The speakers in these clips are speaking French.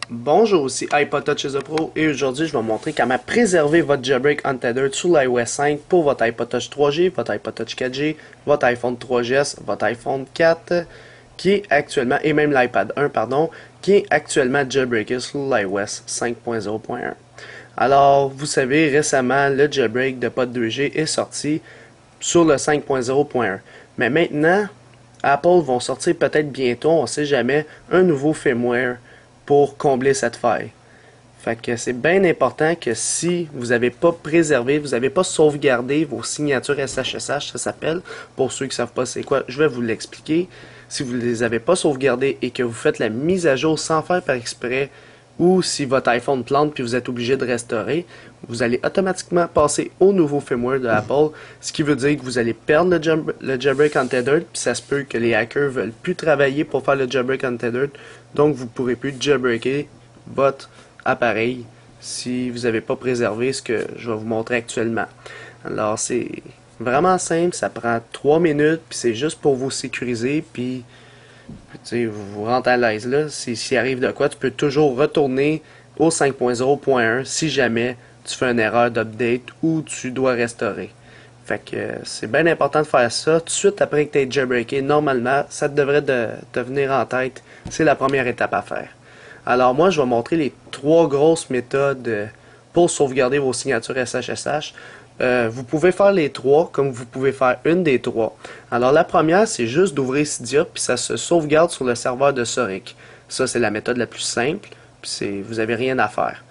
Bonjour, ici iPodTouch is a Pro et aujourd'hui je vais vous montrer comment préserver votre jailbreak untethered sur l'iOS 5 pour votre iPodTouch 3G, votre iPodTouch 4G, votre iPhone 3GS, votre iPhone 4 qui est actuellement, et même l'iPad 1 pardon, qui est actuellement jailbreaké sur l'iOS 5.0.1. Alors, vous savez, récemment, le jailbreak de pod 2G est sorti sur le 5.0.1. Mais maintenant, Apple vont sortir peut-être bientôt, on ne sait jamais, un nouveau firmware pour combler cette faille. Fait que c'est bien important que si vous n'avez pas préservé, vous n'avez pas sauvegardé vos signatures SSH, ça s'appelle, pour ceux qui ne savent pas c'est quoi, je vais vous l'expliquer. Si vous ne les avez pas sauvegardés et que vous faites la mise à jour sans faire par exprès, ou si votre iPhone plante puis vous êtes obligé de restaurer, vous allez automatiquement passer au nouveau firmware de Apple, ce qui veut dire que vous allez perdre le jailbreak untethered, puis ça se peut que les hackers veulent plus travailler pour faire le jailbreak untethered, donc vous ne pourrez plus jailbreaker votre appareil si vous n'avez pas préservé ce que je vais vous montrer actuellement. Alors c'est vraiment simple, ça prend 3 minutes, puis c'est juste pour vous sécuriser, puis vous rentrez à l'aise là. S'il arrive de quoi, tu peux toujours retourner au 5.0.1 si jamais tu fais une erreur d'update ou tu dois restaurer. Fait que c'est bien important de faire ça tout de suite après que tu aies jailbreaké. Normalement, ça devrait te venir en tête. C'est la première étape à faire. Alors moi, je vais montrer les 3 grosses méthodes pour sauvegarder vos signatures SSH. Vous pouvez faire les 3 comme vous pouvez faire une des 3. Alors la première, c'est juste d'ouvrir Cydia puis ça se sauvegarde sur le serveur de Soric. Ça, c'est la méthode la plus simple, puis vous n'avez rien à faire.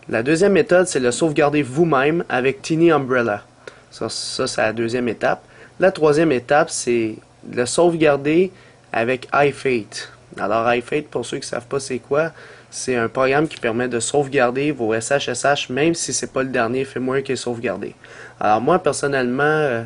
La deuxième méthode, c'est le sauvegarder vous-même avec Tiny Umbrella. Ça c'est la deuxième étape. La troisième étape, c'est le sauvegarder avec iFate. Alors iFate, pour ceux qui ne savent pas c'est quoi, c'est un programme qui permet de sauvegarder vos SSH même si c'est pas le dernier firmware qui est sauvegardé. Alors moi personnellement,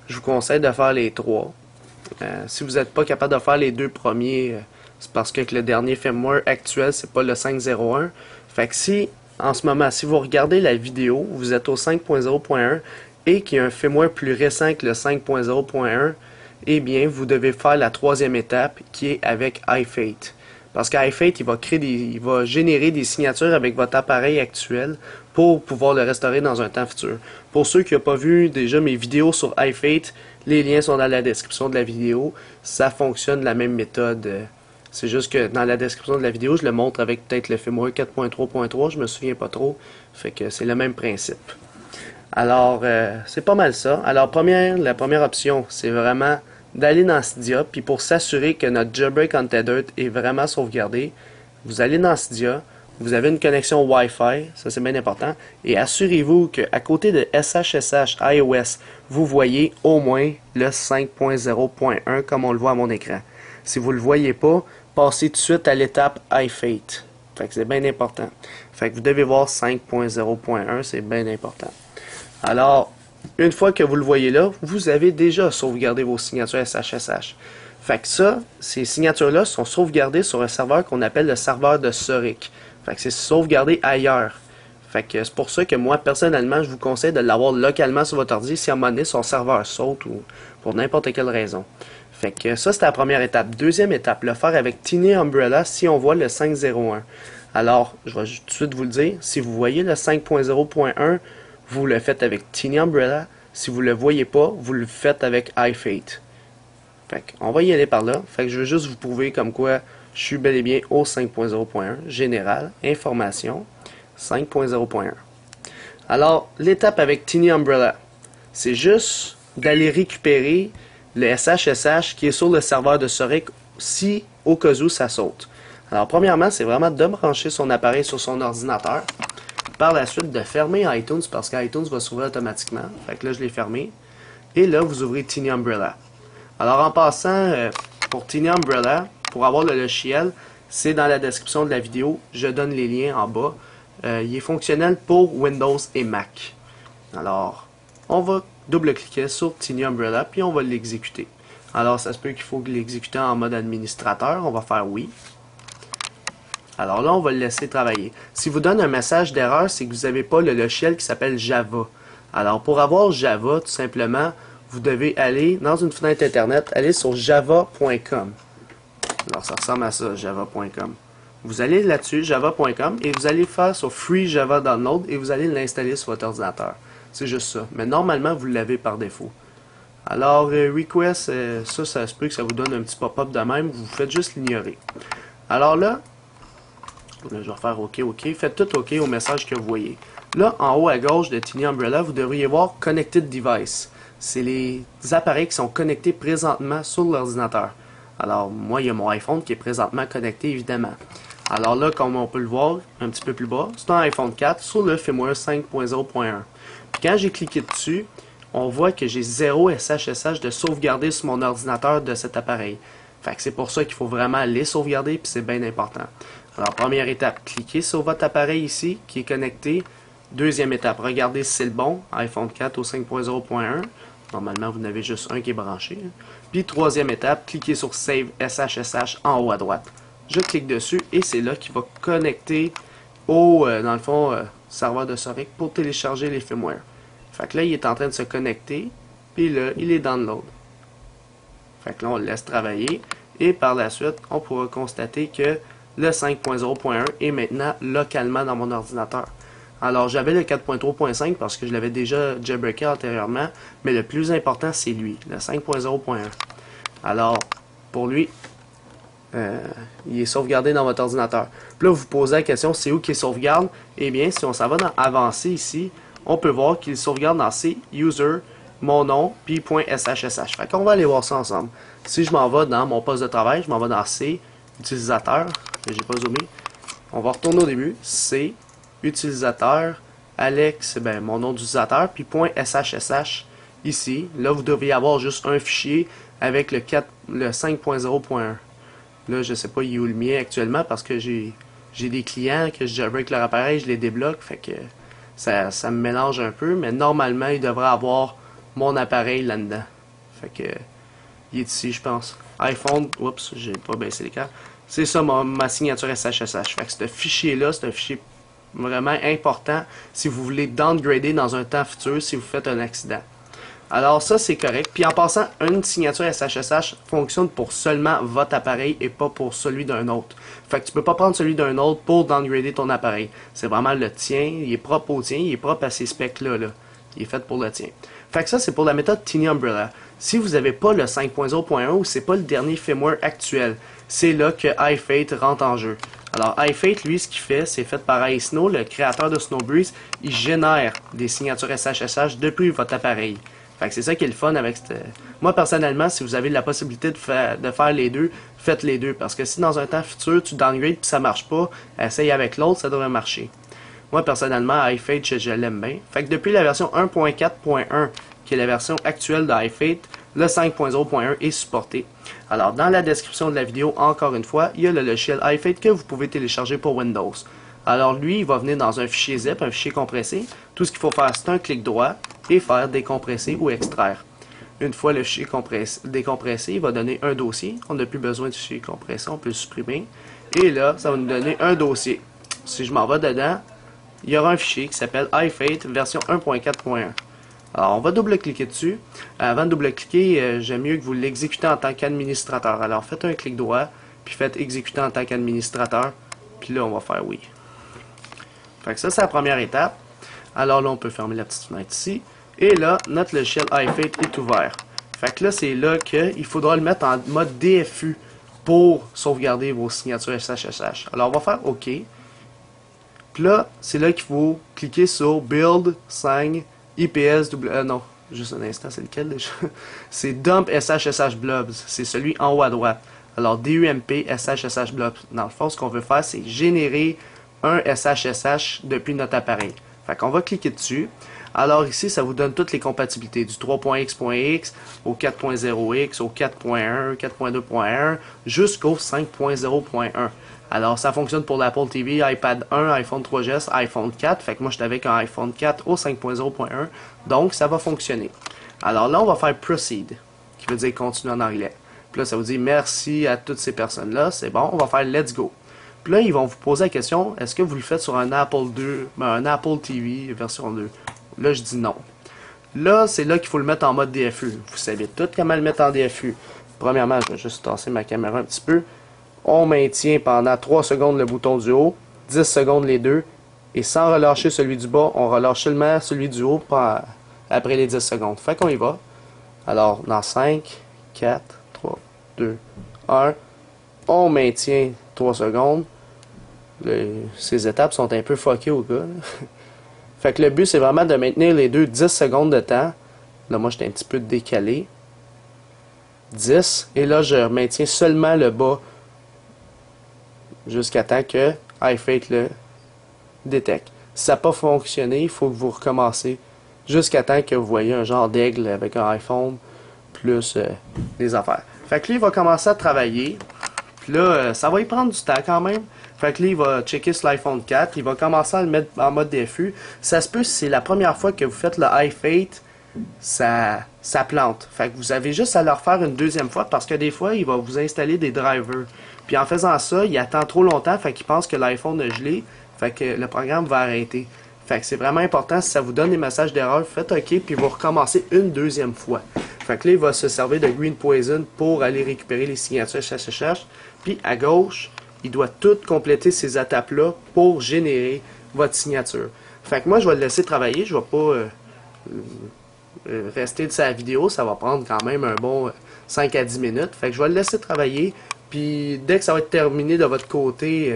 je vous conseille de faire les 3. Si vous n'êtes pas capable de faire les 2 premiers, c'est parce que le dernier firmware actuel c'est pas le 5.01. Fait que si en ce moment, si vous regardez la vidéo, vous êtes au 5.0.1 et qu'il y a un firmware plus récent que le 5.0.1, eh bien, vous devez faire la troisième étape qui est avec iFate. Parce qu'iFate, il va générer des signatures avec votre appareil actuel pour pouvoir le restaurer dans un temps futur. Pour ceux qui n'ont pas vu déjà mes vidéos sur iFate, les liens sont dans la description de la vidéo. Ça fonctionne de la même méthode. C'est juste que dans la description de la vidéo, je le montre avec peut-être le firmware 4.3.3, je me souviens pas trop. Fait que c'est le même principe. Alors, c'est pas mal ça. Alors, la première option, c'est vraiment d'aller dans Cydia, puis pour s'assurer que notre jailbreak untethered est vraiment sauvegardé, vous allez dans Cydia, vous avez une connexion Wi-Fi, ça c'est bien important, et assurez-vous qu'à côté de SSH iOS, vous voyez au moins le 5.0.1 comme on le voit à mon écran. Si vous ne le voyez pas, passez tout de suite à l'étape iFate. Fait que c'est bien important. Fait que vous devez voir 5.0.1, c'est bien important. Alors, une fois que vous le voyez là, vous avez déjà sauvegardé vos signatures SSH. Fait que ça, ces signatures-là sont sauvegardées sur un serveur qu'on appelle le serveur de Soric. Fait que c'est sauvegardé ailleurs. Fait que c'est pour ça que moi, personnellement, je vous conseille de l'avoir localement sur votre ordi si à un moment donné, son serveur saute ou pour n'importe quelle raison. Fait que ça, c'est la première étape. Deuxième étape, le faire avec Tiny Umbrella si on voit le 5.0.1. Alors, je vais tout de suite vous le dire, si vous voyez le 5.0.1, vous le faites avec Tiny Umbrella. Si vous ne le voyez pas, vous le faites avec iFate. Fait qu'on va y aller par là. Fait que je veux juste vous prouver comme quoi je suis bel et bien au 5.0.1. Général, information, 5.0.1. Alors, l'étape avec Tiny Umbrella, c'est juste d'aller récupérer le SSH qui est sur le serveur de Soric si au cas où ça saute. Alors, premièrement, c'est vraiment de brancher son appareil sur son ordinateur. Par la suite, de fermer iTunes parce qu'iTunes va s'ouvrir automatiquement. Fait que là, je l'ai fermé. Et là, vous ouvrez Tiny Umbrella. Alors, en passant, pour Tiny Umbrella, pour avoir le logiciel, c'est dans la description de la vidéo. Je donne les liens en bas. Il est fonctionnel pour Windows et Mac. Alors, on va double-cliquer sur Tiny Umbrella, puis on va l'exécuter. Alors, ça se peut qu'il faut l'exécuter en mode administrateur. On va faire oui. Alors là, on va le laisser travailler. Si vous donne un message d'erreur, c'est que vous n'avez pas le logiciel qui s'appelle Java. Alors pour avoir Java, tout simplement, vous devez aller dans une fenêtre internet, aller sur java.com. Alors ça ressemble à ça, java.com. Vous allez là-dessus, java.com, et vous allez faire sur Free Java Download et vous allez l'installer sur votre ordinateur. C'est juste ça. Mais normalement, vous l'avez par défaut. Alors, Request, ça se peut que ça vous donne un petit pop-up de même. Vous faites juste l'ignorer. Alors là, je vais faire OK, OK. Faites tout OK au message que vous voyez. Là, en haut à gauche de Tiny Umbrella, vous devriez voir Connected Device. C'est les appareils qui sont connectés présentement sur l'ordinateur. Alors, moi, il y a mon iPhone qui est présentement connecté, évidemment. Alors là, comme on peut le voir un petit peu plus bas, c'est un iPhone 4 sur le firmware 5.0.1. Puis quand j'ai cliqué dessus, on voit que j'ai 0 SHSH de sauvegarder sur mon ordinateur de cet appareil. Fait que c'est pour ça qu'il faut vraiment les sauvegarder, puis c'est bien important. Alors, première étape, cliquez sur votre appareil ici, qui est connecté. Deuxième étape, regardez si c'est le bon, iPhone 4 au 5.0.1. Normalement, vous en avez juste un qui est branché. Puis, troisième étape, cliquez sur Save SHSH en haut à droite. Je clique dessus et c'est là qu'il va connecter au, dans le fond, serveur de Soric pour télécharger les firmware. Fait que là, il est en train de se connecter, puis là, il est download. Fait que là, on le laisse travailler et par la suite, on pourra constater que le 5.0.1 est maintenant localement dans mon ordinateur. Alors, j'avais le 4.3.5 parce que je l'avais déjà jailbreaké antérieurement, mais le plus important, c'est lui, le 5.0.1. Alors, pour lui, il est sauvegardé dans votre ordinateur. Puis là, vous vous posez la question, c'est où qu'il sauvegarde? Eh bien, si on s'en va dans Avancer ici, on peut voir qu'il sauvegarde dans C, User, mon nom, puis .sshsh. Fait qu'on va aller voir ça ensemble. Si je m'en vais dans mon poste de travail, je m'en vais dans C, Utilisateur, que j'ai pas zoomé. On va retourner au début, C, Utilisateur, Alex, ben, mon nom d'utilisateur, puis .sshsh ici. Là, vous devriez avoir juste un fichier avec le 5.0.1. Là, je sais pas il est où le mien actuellement parce que j'ai des clients que je jailbreak leur appareil, je les débloque, fait que ça me mélange un peu, mais normalement, il devrait avoir mon appareil là-dedans. Fait que il est ici, je pense. iPhone, oups, j'ai pas baissé l'écran. C'est ça ma signature SHSH. Fait que ce fichier-là, c'est un fichier vraiment important si vous voulez downgrader dans un temps futur si vous faites un accident. Alors ça, c'est correct. Puis en passant, une signature SHSH fonctionne pour seulement votre appareil et pas pour celui d'un autre. Fait que tu peux pas prendre celui d'un autre pour downgrader ton appareil. C'est vraiment le tien, il est propre au tien, il est propre à ces specs-là. Il est fait pour le tien. Fait que ça, c'est pour la méthode Tiny Umbrella. Si vous n'avez pas le 5.0.1 ou c'est pas le dernier firmware actuel, c'est là que iFate rentre en jeu. Alors iFate, lui, ce qu'il fait, c'est fait par iSnow, le créateur de Snowbreeze, il génère des signatures SHSH depuis votre appareil. Fait que c'est ça qui est le fun avec cette... Moi, personnellement, si vous avez la possibilité de faire les deux, faites les deux. Parce que si dans un temps futur, tu downgrades et ça marche pas, essaye avec l'autre, ça devrait marcher. Moi, personnellement, iFate, je l'aime bien. Fait que depuis la version 1.4.1, qui est la version actuelle de iFate, le 5.0.1 est supporté. Alors, dans la description de la vidéo, encore une fois, il y a le logiciel iFate que vous pouvez télécharger pour Windows. Alors, lui, il va venir dans un fichier zip, un fichier compressé. Tout ce qu'il faut faire, c'est un clic droit et faire décompresser ou extraire. Une fois le fichier décompressé, il va donner un dossier. On n'a plus besoin du fichier compressé, on peut le supprimer. Et là, ça va nous donner un dossier. Si je m'en vais dedans, il y aura un fichier qui s'appelle iFate version 1.4.1. Alors, on va double-cliquer dessus. Avant de double-cliquer, j'aime mieux que vous l'exécutez en tant qu'administrateur. Alors, faites un clic droit, puis faites exécuter en tant qu'administrateur. Puis là, on va faire oui. Fait que ça, c'est la première étape. Alors là, on peut fermer la petite fenêtre ici. Et là, notre logiciel iFate est ouvert. Fait que là, c'est là qu'il faudra le mettre en mode DFU pour sauvegarder vos signatures SHSH. Alors, on va faire OK. Puis là, c'est là qu'il faut cliquer sur Build, Sign, IPS, non, juste un instant, c'est lequel déjà? C'est Dump SHSH Blobs. C'est celui en haut à droite. Alors, DUMP SHSH Blobs. Dans le fond, ce qu'on veut faire, c'est générer un SHSH depuis notre appareil. Fait qu'on va cliquer dessus. Alors ici, ça vous donne toutes les compatibilités du 3.x.x au 4.0x, au 4.1, 4.2.1 jusqu'au 5.0.1. Alors ça fonctionne pour l'Apple TV, iPad 1, iPhone 3GS, iPhone 4. Fait que moi, j'étais avec un iPhone 4 au 5.0.1. Donc, ça va fonctionner. Alors là, on va faire Proceed, qui veut dire continuer en anglais. Puis là, ça vous dit merci à toutes ces personnes-là. C'est bon, on va faire Let's Go. Puis là, ils vont vous poser la question, est-ce que vous le faites sur un Apple 2, un Apple TV version 2? Là, je dis non. Là, c'est là qu'il faut le mettre en mode DFU. Vous savez tout comment le mettre en DFU. Premièrement, je vais juste tasser ma caméra un petit peu. On maintient pendant 3 secondes le bouton du haut, 10 secondes les deux, et sans relâcher celui du bas, on relâche seulement celui du haut après les 10 secondes. Fait qu'on y va. Alors, dans 5, 4, 3, 2, 1, on maintient 3 secondes. Ces étapes sont un peu fuckées au gars. Fait que le but, c'est vraiment de maintenir les deux 10 secondes de temps. Là, moi, j'étais un petit peu décalé. 10. Et là, je maintiens seulement le bas jusqu'à temps que iFate le détecte. Si ça n'a pas fonctionné, il faut que vous recommencez jusqu'à temps que vous voyez un genre d'aigle avec un iPhone plus les affaires. Fait que là, il va commencer à travailler. Puis là, ça va y prendre du temps quand même. Fait que là, il va checker sur l'iPhone 4. Il va commencer à le mettre en mode DFU. Ça se peut si c'est la première fois que vous faites le iFate, ça plante. Fait que vous avez juste à le refaire une deuxième fois parce que des fois, il va vous installer des drivers. Puis en faisant ça, il attend trop longtemps. Fait qu'il pense que l'iPhone a gelé. Fait que le programme va arrêter. Fait que c'est vraiment important, si ça vous donne des messages d'erreur, faites OK, puis vous recommencez une deuxième fois. Fait que là, il va se servir de Green Poison pour aller récupérer les signatures SSH. Puis à gauche, il doit tout compléter ces étapes-là pour générer votre signature. Fait que moi, je vais le laisser travailler. Je vais pas rester de sa vidéo. Ça va prendre quand même un bon 5 à 10 minutes. Fait que je vais le laisser travailler. Puis dès que ça va être terminé de votre côté,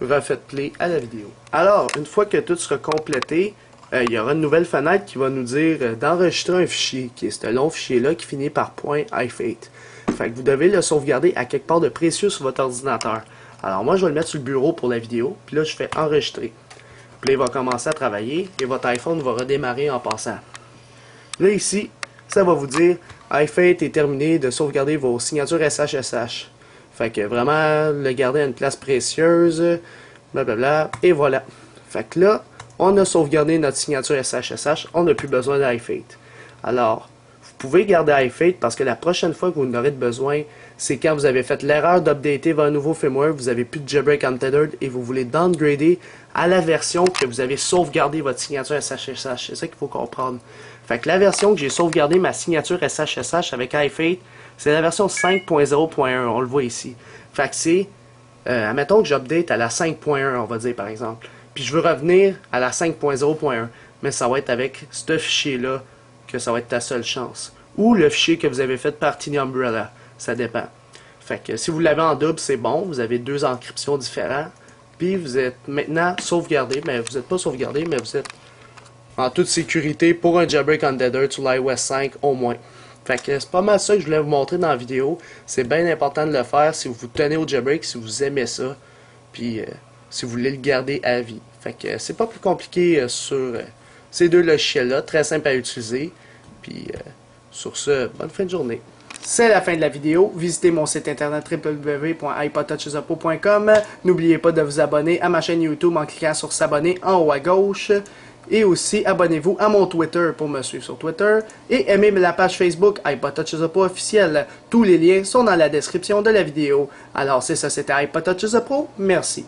refaites play à la vidéo. Alors, une fois que tout sera complété, il y aura une nouvelle fenêtre qui va nous dire d'enregistrer un fichier, qui est ce long fichier-là qui finit par .ifate. Fait que vous devez le sauvegarder à quelque part de précieux sur votre ordinateur. Alors moi, je vais le mettre sur le bureau pour la vidéo, puis là, je fais enregistrer. Puis là, il va commencer à travailler, et votre iPhone va redémarrer en passant. Là, ici, ça va vous dire iFate est terminé de sauvegarder vos signatures SSH. Fait que vraiment, le garder à une place précieuse, blablabla, et voilà. Fait que là, on a sauvegardé notre signature SSH, on n'a plus besoin d'iFate. Alors, vous pouvez garder iFate parce que la prochaine fois que vous en aurez besoin, c'est quand vous avez fait l'erreur d'updater vers un nouveau firmware, vous n'avez plus de Jailbreak Untethered et vous voulez downgrader à la version que vous avez sauvegardé votre signature SSH. C'est ça qu'il faut comprendre. Fait que la version que j'ai sauvegardé ma signature SSH avec iFate, c'est la version 5.0.1, on le voit ici. Fait que c'est, admettons que j'update à la 5.1, on va dire par exemple. Puis je veux revenir à la 5.0.1, mais ça va être avec ce fichier-là que ça va être ta seule chance. Ou le fichier que vous avez fait par Tiny Umbrella, ça dépend. Fait que si vous l'avez en double, c'est bon, vous avez deux encryptions différentes. Puis vous êtes maintenant sauvegardé, mais vous n'êtes pas sauvegardé, mais vous êtes en toute sécurité pour un Jailbreak Untethered sur l'iOS 5 au moins. Fait que c'est pas mal ça que je voulais vous montrer dans la vidéo. C'est bien important de le faire si vous tenez au jailbreak, si vous aimez ça, puis si vous voulez le garder à vie. Fait que c'est pas plus compliqué sur ces deux logiciels-là, très simple à utiliser. Puis sur ce, bonne fin de journée. C'est la fin de la vidéo. Visitez mon site internet www.ipodtouchesupro.com. N'oubliez pas de vous abonner à ma chaîne YouTube en cliquant sur s'abonner en haut à gauche. Et aussi, abonnez-vous à mon Twitter pour me suivre sur Twitter. Et aimez la page Facebook iPodTouchesUpPro officielle. Tous les liens sont dans la description de la vidéo. Alors c'est ça, c'était iPodTouchesUpPro. Merci.